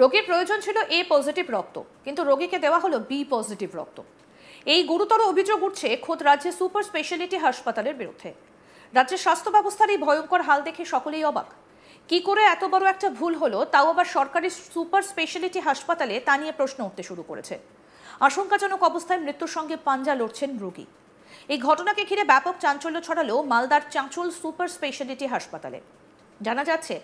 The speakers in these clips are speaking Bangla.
রোগীর প্রয়োজন ছিল এ পজিটিভ রক্ত, কিন্তু রোগীকে দেওয়া হলো বি পজিটিভ রক্ত। এই গুরুতর অভিযোগ উঠছে খোদ রাজ্যের সুপার স্পেশালিটি হাসপাতালের বিরুদ্ধে। রাজ্যের স্বাস্থ্য ব্যবস্থার এই ভয়ঙ্কর হাল দেখে সকলেই অবাক। কি করে এত বড় একটা ভুল হলো, তাও আবার সরকারি সুপার স্পেশালিটি হাসপাতালে, তা নিয়ে প্রশ্ন উঠতে শুরু করেছে। আশঙ্কাজনক অবস্থায় মৃত্যুর সঙ্গে পাঞ্জা লড়ছেন রোগী। এই ঘটনাকে ঘিরে ব্যাপক চাঞ্চল্য ছড়ালো মালদার চাঁচল সুপার স্পেশালিটি হাসপাতালে। জানা যাচ্ছে,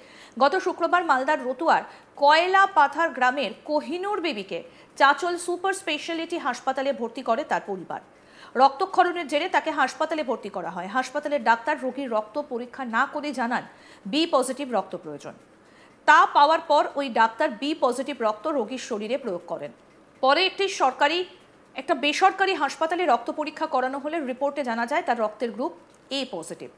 গত শুক্রবার মালদার রতুয়ার কয়লা পাথার গ্রামের কোহিনুর বেবিকে চাঁচল সুপার স্পেশালিটি হাসপাতালে ভর্তি করে তার পরিবার। রক্তক্ষরণের জেরে তাকে হাসপাতালে ভর্তি করা হয়। হাসপাতালের ডাক্তার রোগীর রক্ত পরীক্ষা না করে জানান বি পজিটিভ রক্ত প্রয়োজন। তা পাওয়ার পর ওই ডাক্তার বি পজিটিভ রক্ত রোগীর শরীরে প্রয়োগ করেন। পরে একটা বেসরকারি হাসপাতালে রক্ত পরীক্ষা করানো হলে রিপোর্টে জানা যায় তার রক্তের গ্রুপ এ পজিটিভ।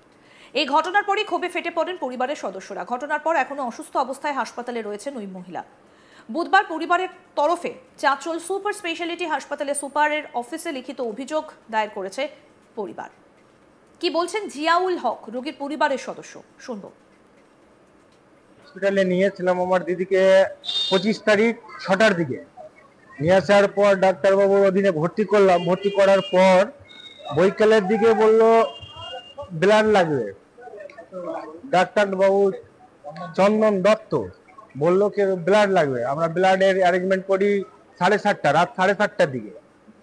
এই ঘটনার পরই ক্ষোভে ফেটে পড়েন পরিবারের সদস্যরা। ঘটনার পর এখনো অসুস্থ অবস্থায় হাসপাতালে রয়েছেন ওই মহিলা। বুধবার পরিবারের তরফে চাঁচল সুপার স্পেশালিটি হাসপাতালে সুপারের অফিসে লিখিত অভিযোগ দায়ের করেছে পরিবার। কি বলছেন জিয়াউল হক, রোগীর পরিবারের সদস্য, শুনবো। হসপিটালে নিয়েছিলাম আমার দিদিকে 25 তারিখ 6টার দিকে। নিয়ে আসার পর ডাক্তারবাবুর অধীনে ভর্তি করলাম। ভর্তি করার পর বৈকালের দিকে বললো ব্লাড লাগবে। ডাক্তারবাবু চন্দন দত্ত বললো কি ব্লাড লাগবে। আমরা ব্লাডের অ্যারেঞ্জমেন্ট করি রাত 7:30টার দিকে।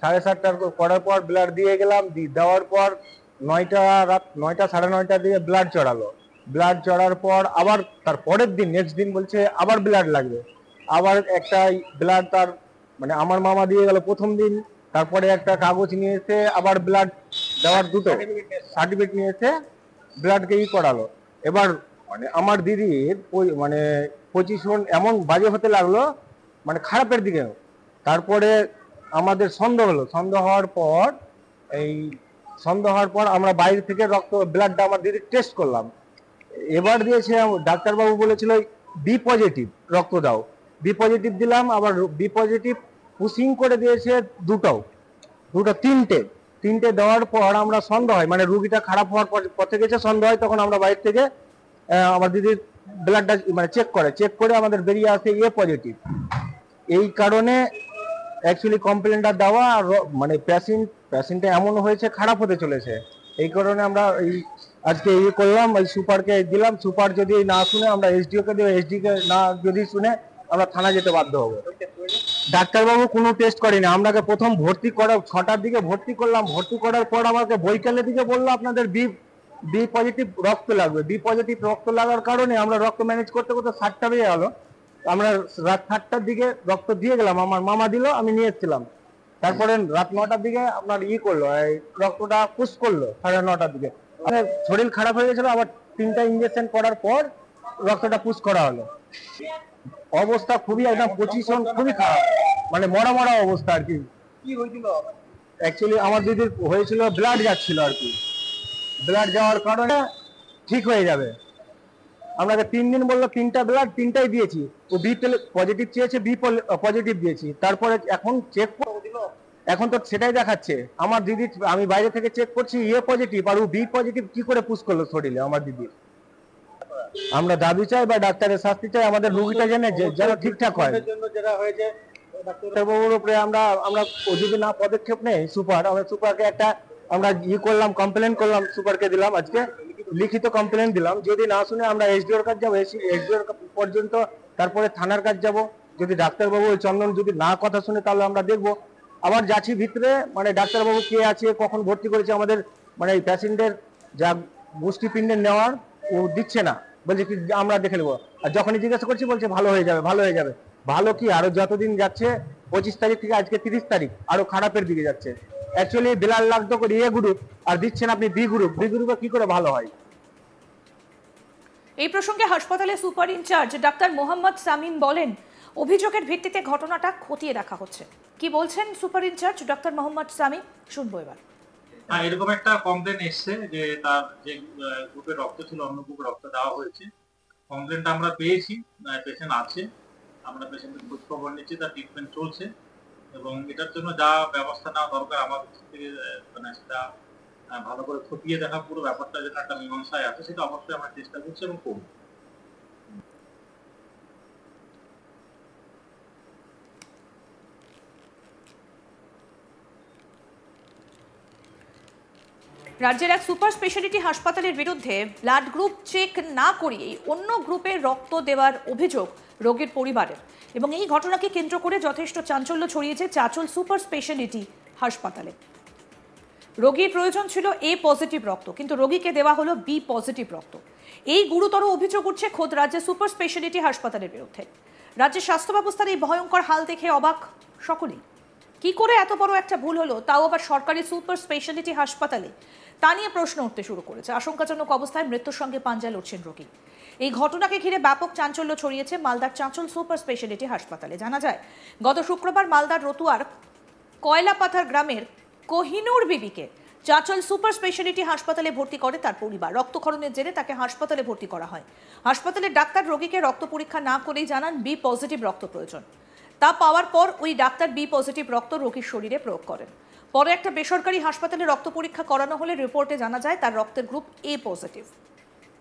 7:30টার করার পর ব্লাড দিয়ে গেলাম। দেওয়ার পর রাত 9টা 9:30টার দিকে ব্লাড চড়ালো। ব্লাড চড়ার পর আবার তার পরের দিন নেক্সট দিন বলছে আবার ব্লাড লাগবে। আবার একটা ব্লাড তার মানে আমার মামা দিয়ে গেল প্রথম দিন। তারপরে একটা কাগজ নিয়ে এসে আবার ব্লাড দেওয়ার দুটো সার্টিফিকেট নিয়ে এসে ব্লাডকে করালো। এবার মানে আমার দিদির মানে পজিশন এমন বাজে হতে লাগলো, মানে খারাপের দিকে। তারপরে আমাদের সন্দেহ হলো। সন্দেহ হওয়ার পর আমরা বাইরে থেকে ব্লাডটা আমার দিদির টেস্ট করলাম। এবার দিয়েছে ডাক্তারবাবু বলেছিল বি পজিটিভ রক্ত দাও। বি পজিটিভ দিলাম, আবার বি পজিটিভ পুশিং করে দিয়েছে তিনটে দেওয়ার পর আমরা সন্দেহ হয়, মানে রুগীটা খারাপ হওয়ার পথে গেছে সন্দেহ হয়, তখন আমরা বাইরে থেকে আমার দিদির ব্লাডটা মানে চেক করে আমাদের বেরিয়ে আসে এ পজিটিভ। এই কারণে অ্যাকচুয়ালি কমপ্লেনটা দেওয়া, আর মানে পেশেন্টটা এমন হয়েছে খারাপ হতে চলেছে। এই কারণে আমরা আজকে করলাম, ওই সুপারকে দিলাম। সুপার যদি না শুনে আমরা এসডিও কে দেবো, এসডি কে না যদি শুনে আমরা থানা যেতে বাধ্য হবো। ডাক্তারবাবু কোনো টেস্ট করেনি। আপনাকে প্রথম ভর্তি করা 6টার দিকে ভর্তি করলাম। ভর্তি করার পর আমাকে বৈকালের দিকে বললো আপনাদের বি পজিটিভ রক্ত লাগবে। বি পজিটিভ রক্ত লাগার কারণে আমরা রক্ত ম্যানেজ করতে 7টা বেজে গেল। আমরা রাত 7টার দিকে রক্ত দিয়ে গেলাম। আমার মামা দিল, আমি নিয়ে এসেছিলাম। তারপরে রাত 9টার দিকে আপনার করলো, এই রক্তটা পুশ করলো 9:30টার দিকে। মানে শরীর খারাপ হয়ে গেছিল, আবার 3টা ইঞ্জেকশন করার পর রক্তটা পুশ করা হলো। অবস্থা খুবই একদম পজিশন খুবই খারাপ, মানে মরা অবস্থা আর কি। কি হয়েছিল অ্যাকচুয়ালি আমার দিদির হয়েছিল ব্লাড যাচ্ছিল আর কি। ব্লাড যাওয়ার কারণে ঠিক হয়ে যাবে। আপনাকে 3 দিন বললো, 3টা ব্লাড 3টাই দিয়েছি। ও বি পজিটিভ চেয়েছে, বি পজিটিভ দিয়েছি। তারপরে এখন এখন তো সেটাই দেখাচ্ছে আমার দিদি। আমি বাইরে থেকে চেক করছি এ পজিটিভ, আর ও বি পজিটিভ কি করে পুশ করলো শরীরে আমার দিদির। আমরা দাবি চাই বা ডাক্তারের শাস্তি চাই, আমাদের রোগীটা যেন ঠিকঠাক হয়। ডাক্তারবাবুর উপরে আমরা যদি না পদক্ষেপ নেই আমরা সুপারকে একটা আমরা করলাম, কমপ্লেন করলাম, সুপারকে দিলাম, আজকে লিখিত কমপ্লেন দিলাম। যদি না শুনে আমরা এসডিওর কাছে যাবো, এসডিওর পর্যন্ত, তারপরে থানার কাছে যাব। যদি ডাক্তারবাবু চন্দন যদি না কথা শুনে তাহলে আমরা দেখবো। আবার যাচ্ছি ভিতরে, মানে ডাক্তারবাবু কে আছে, কখন ভর্তি করেছে আমাদের, মানে এই পেশেন্টের যা গোষ্ঠীপিণ্ডের নেওয়ার ও দিচ্ছে না, বলছে কি আমরা দেখে নেবো। আর যখনই জিজ্ঞাসা করছি বলছে ভালো হয়ে যাবে। ভালো কি, আরো যতদিন যাচ্ছে 25 তারিখ থেকে আজকে 30 তারিখ আরো খারাপের দিকে যাচ্ছে। অ্যাকচুয়ালি ব্লাড লাগতো করে এ গ্রুপ, আর দিচ্ছেন আপনি বি গ্রুপে কি করে ভালো হয়। এই প্রসঙ্গে হাসপাতালের সুপার ইনচার্জ ডাক্তার মোহাম্মদ সামিম বলেন, অভিযোগের ভিত্তিতে ঘটনাটা খতিয়ে দেখা হচ্ছে। কি বলছেন super incharge doctor Mohammad Shamim, শুনবো এবার। এরকম একটা কমপ্লেন এসছে যে তার যে গ্রুপের রক্ত ছিল অন্য গ্রুপের রক্ত দেওয়া হয়েছে। কমপ্লেনটা আমরা পেয়েছি, পেশেন্ট আছে, আমরা পেশেন্টের খোঁজ খবর নিচ্ছি, তার ট্রিটমেন্ট চলছে, এবং এটার জন্য যা ব্যবস্থা নেওয়া দরকার আমাদের থেকে মানে সেটা ভালো করে খতিয়ে দেখা, পুরো ব্যাপারটা যেন একটা মীমাংসায় আছে, সেটা অবশ্যই আমরা চেষ্টা করছি এবং করব। রাজ্যের এক সুপার স্পেশালিটি হাসপাতালের বিরুদ্ধে ব্লাড গ্রুপ চেক না করিয়ে অন্য গ্রুপে রক্ত দেওয়ার অভিযোগ রোগীর পরিবারের, এবং এই ঘটনাকে কেন্দ্র করে যথেষ্ট চাঞ্চল্য ছড়িয়েছে চাঁচল সুপার স্পেশালিটি হাসপাতালে। রোগীর প্রয়োজন ছিল এ পজিটিভ রক্ত, কিন্তু রোগীকে দেওয়া হলো বি পজিটিভ রক্ত। এই গুরুতর অভিযোগ উঠছে খোদ রাজ্যের সুপার স্পেশালিটি হাসপাতালের বিরুদ্ধে। রাজ্যের স্বাস্থ্য ব্যবস্থার এই ভয়ঙ্কর হাল দেখে অবাক সকলেই। কি করে এত বড় একটা ভুল হলো, তাও আবার সরকারি সুপার স্পেশালিটি হাসপাতালে, তা নিয়ে প্রশ্ন উঠতে শুরু করেছে। আশঙ্কাজনক অবস্থায় মৃত্যুর সঙ্গে পাঞ্জা লড়ছেন রোগী। এই ঘটনাকে ঘিরে ব্যাপক চাঞ্চল্য ছড়িয়েছে মালদার চাঁচল সুপার স্পেশালিটি হাসপাতালে। জানা যায়, গত শুক্রবার মালদার রতুয়ার কয়লাপাথার গ্রামের কোহিনুর বিবিকে চাঁচল সুপার স্পেশালিটি হাসপাতালে ভর্তি করে তার পরিবার। রক্তক্ষরণের জেরে তাকে হাসপাতালে ভর্তি করা হয়। হাসপাতালের ডাক্তার রোগীকে রক্ত পরীক্ষা না করেই জানান বি পজিটিভ রক্ত প্রয়োজন। তা পাওয়ার পর ওই ডাক্তার বি পজিটিভ রক্ত রোগীর শরীরে প্রয়োগ করেন। পরে একটা বেসরকারি হাসপাতালে রক্ত পরীক্ষা করানো হলে রিপোর্টে জানা যায় তার রক্তের গ্রুপ এ পজিটিভ।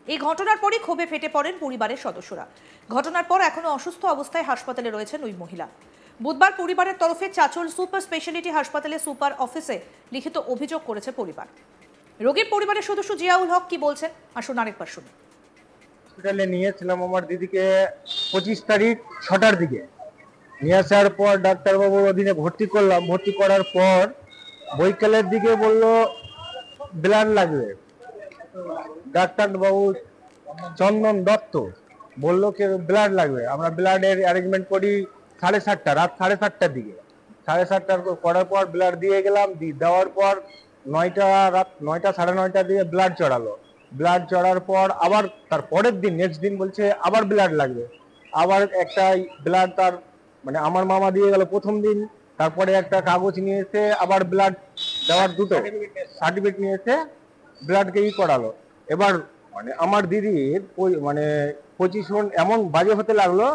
এই ঘটনার পরই ক্ষোভে ফেটে পড়েন পরিবারের সদস্যরা। ঘটনার পর এখনো অসুস্থ অবস্থায় হাসপাতালে রয়েছেন ওই মহিলা। বুধবার পরিবারের তরফে চাঁচল সুপার স্পেশালিটি হাসপাতালে সুপার অফিসে লিখিত অভিযোগ করেছে পরিবার। রোগীর পরিবারের সদস্য জিয়াউল হক কি বলছেন, আসুন আরেকবার শুনুন। হসপিটালে নিয়েছিলাম আমার দিদিকে 25 তারিখ 6টার দিকে। নিয়ে আসার পর ডাক্তারবাবুর অধীনে ভর্তি করলাম। ভর্তি করার পর বৈকালের দিকে বলল ব্লাড লাগবে। ডাক্তারবাবু চন্দন দত্ত বললো কি ব্লাড লাগবে। আমরা ব্লাডের অ্যারেঞ্জমেন্ট করি 7:30 রাত 7:30টার দিকে। 7:30 করার পর ব্লাড দিয়ে গেলাম। দেওয়ার পর 9টা রাত 9টা 9:30টার দিকে ব্লাড চড়ালো। ব্লাড চড়ার পর আবার তার পরের দিন নেক্সট দিন বলছে আবার ব্লাড লাগবে। আবার একটা ব্লাড তার মানে আমার মামা দিয়ে গেল প্রথম দিন। তারপরে একটা কাগজ নিয়ে এসে আবার ব্লাড দেওয়ার দুটো সার্টিফিকেট নিয়ে এসে ব্লাডকে করালো। এবার মানে আমার দিদির মানে পজিশন এমন বাজে হতে লাগলো,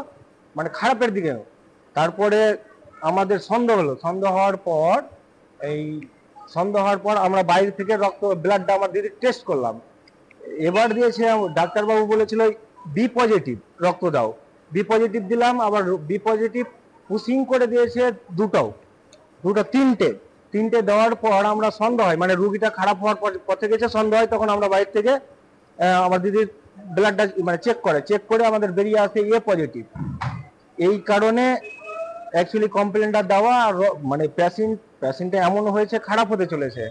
মানে খারাপের দিকে। তারপরে আমাদের সন্দেহ হলো। সন্দেহ হওয়ার পর আমরা বাইরে থেকে ব্লাডটা আমার দিদির টেস্ট করলাম। এবার দিয়েছে ডাক্তারবাবু বলেছিল বি পজিটিভ রক্ত দাও। বি পজিটিভ দিলাম, আবার বি পজিটিভ পুশিং করে দিয়েছে তিনটে দেওয়ার পর আমরা সন্দেহ হয়, মানে রুগীটা খারাপ হওয়ার পথে গেছে সন্দেহ হয়, তখন আমরা বাইরে থেকে আমার দিদির ব্লাডটা মানে চেক করে আমাদের বেরিয়ে আসে এ পজিটিভ। এই কারণে অ্যাকচুয়ালি কমপ্লেনটা দেওয়া, মানে পেশেন্টটা এমন হয়েছে খারাপ হতে চলেছে।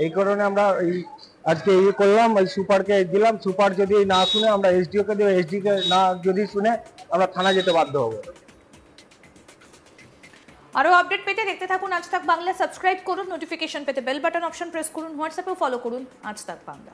এই কারণে আমরা আজকে করলাম, ওই সুপারকে দিলাম। সুপার যদি না শুনে আমরা এসডিওকে দেবো, এসডিকে না যদি শুনে আমরা থানা যেতে বাধ্য হবো। আরো আপডেট পেতে দেখতে থাকুন আজ তাক বাংলা। সাবস্ক্রাইব করুন, নোটিফিকেশন পেতে বেল বাটন অপশন প্রেস করুন, হোয়াটসঅ্যাপেও ফলো করুন আজ তাক বাংলা।